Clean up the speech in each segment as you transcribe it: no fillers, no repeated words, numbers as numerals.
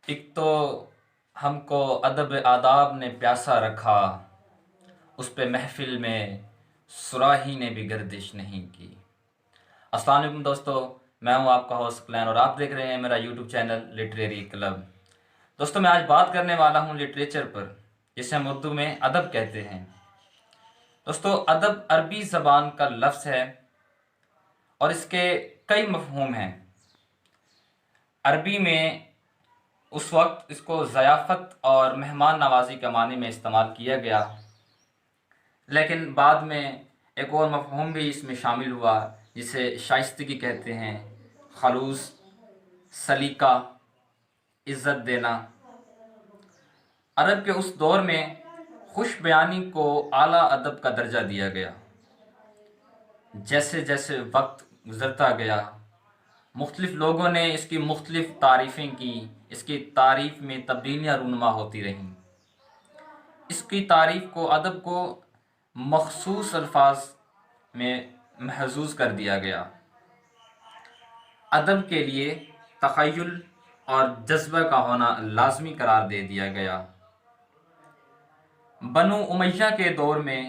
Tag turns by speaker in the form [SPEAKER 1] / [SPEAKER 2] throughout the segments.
[SPEAKER 1] ایک تو ہم کو ادب آداب نے پیاسا رکھا، اس پہ محفل میں صراحی نے بھی گردش نہیں کی۔ السلام علیکم دوستو، میں ہوں آپ کا ہوسٹ کلین اور آپ دیکھ رہے ہیں میرا یوٹیوب چینل لٹریری کلب۔ دوستو میں آج بات کرنے والا ہوں لٹریچر پر، جسے ہم اردو میں ادب کہتے ہیں۔ دوستو ادب عربی زبان کا لفظ ہے اور اس کے کئی مفہوم ہیں۔ عربی میں اس وقت اس کو ضیافت اور مہمان نوازی کے معنی میں استعمال کیا گیا، لیکن بعد میں ایک اور مفہوم بھی اس میں شامل ہوا جسے شائستگی کہتے ہیں، خلوص، سلیقہ، عزت دینا۔ عرب کے اس دور میں خوش بیانی کو اعلیٰ ادب کا درجہ دیا گیا۔ جیسے جیسے وقت گزرتا گیا، مختلف لوگوں نے اس کی مختلف تعریفیں کی، اس کی تعریف میں تبدیلیاں رونما ہوتی رہیں۔ اس کی تعریف کو، ادب کو مخصوص الفاظ میں محظوظ کر دیا گیا۔ ادب کے لیے تخیل اور جذبہ کا ہونا لازمی قرار دے دیا گیا۔ بنو امیہ کے دور میں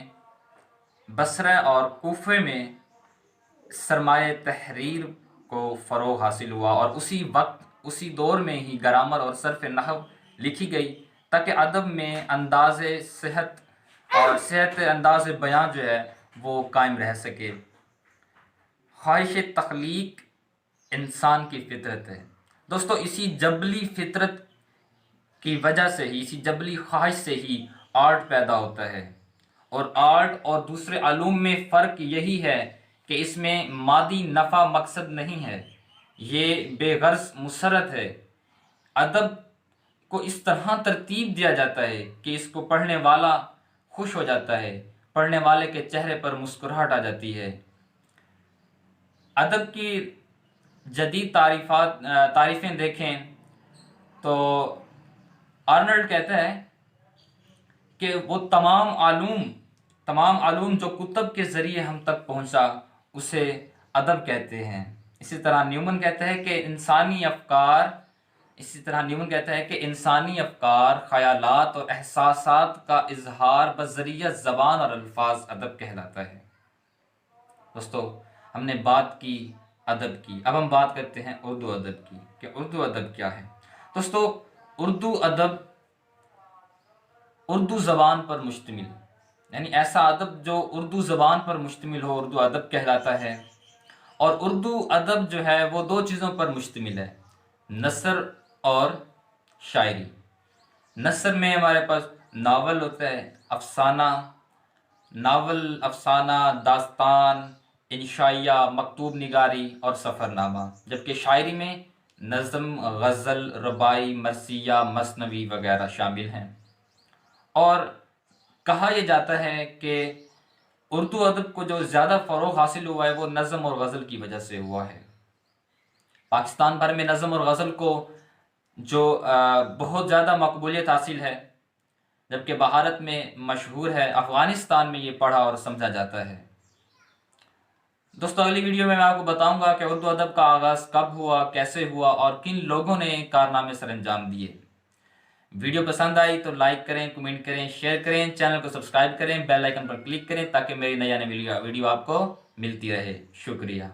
[SPEAKER 1] بصرہ اور کوفہ میں سرمایہ تحریر کو فروغ حاصل ہوا اور اسی وقت، اسی دور میں ہی گرامر اور صرف نحو لکھی گئی تاکہ ادب میں انداز صحت اور صحت انداز بیاں جو ہے وہ قائم رہ سکے۔ خواہش تخلیق انسان کی فطرت ہے۔ دوستو اسی جبلی فطرت کی وجہ سے ہی، اسی جبلی خواہش سے ہی آرٹ پیدا ہوتا ہے، اور آرٹ اور دوسرے علوم میں فرق یہی ہے کہ اس میں مادی نفع مقصد نہیں ہے، یہ بے غرض مسرت ہے۔ ادب کو اس طرح ترتیب دیا جاتا ہے کہ اس کو پڑھنے والا خوش ہو جاتا ہے، پڑھنے والے کے چہرے پر مسکراہٹ آ جاتی ہے۔ ادب کی جدید تعریفیں دیکھیں تو آرنلڈ کہتا ہے کہ وہ تمام علوم جو کتب کے ذریعے ہم تک پہنچا اسے ادب کہتے ہیں۔ اسی طرح نیومن کہتا ہے کہ انسانی افکار، خیالات اور احساسات کا اظہار بذریعہ زبان اور الفاظ ادب کہلاتا ہے۔ دوستو ہم نے بات کی ادب کی، اب ہم بات کرتے ہیں اردو ادب کی کہ اردو ادب کیا ہے۔ دوستو اردو ادب اردو زبان پر مشتمل، یعنی ایسا ادب جو اردو زبان پر مشتمل ہو اردو ادب کہلاتا ہے۔ اور اردو ادب جو ہے وہ دو چیزوں پر مشتمل ہے، نثر اور شاعری۔ نثر میں ہمارے پاس ناول ہوتا ہے، افسانہ، داستان، انشائیہ، مکتوب نگاری اور سفر نامہ، جبکہ شاعری میں نظم، غزل، رباعی، مرثیہ، مثنوی وغیرہ شامل ہیں۔ اور کہا یہ جاتا ہے کہ اردو ادب کو جو زیادہ فروغ حاصل ہوا ہے وہ نظم اور غزل کی وجہ سے ہوا ہے۔ پاکستان بھر میں نظم اور غزل کو جو بہت زیادہ مقبولیت حاصل ہے، جبکہ بھارت میں مشہور ہے، افغانستان میں یہ پڑھا اور سمجھا جاتا ہے۔ دوستو اگلی ویڈیو میں آپ کو بتاؤں گا کہ اردو ادب کا آغاز کب ہوا، کیسے ہوا اور کن لوگوں نے کارنامے سر انجام دیے۔ ویڈیو پسند آئی تو لائک کریں، کمنٹ کریں، شیئر کریں، چینل کو سبسکرائب کریں، بیل آئیکن پر کلک کریں تاکہ میری نئی آنے والی ویڈیو آپ کو ملتی رہے۔ شکریہ۔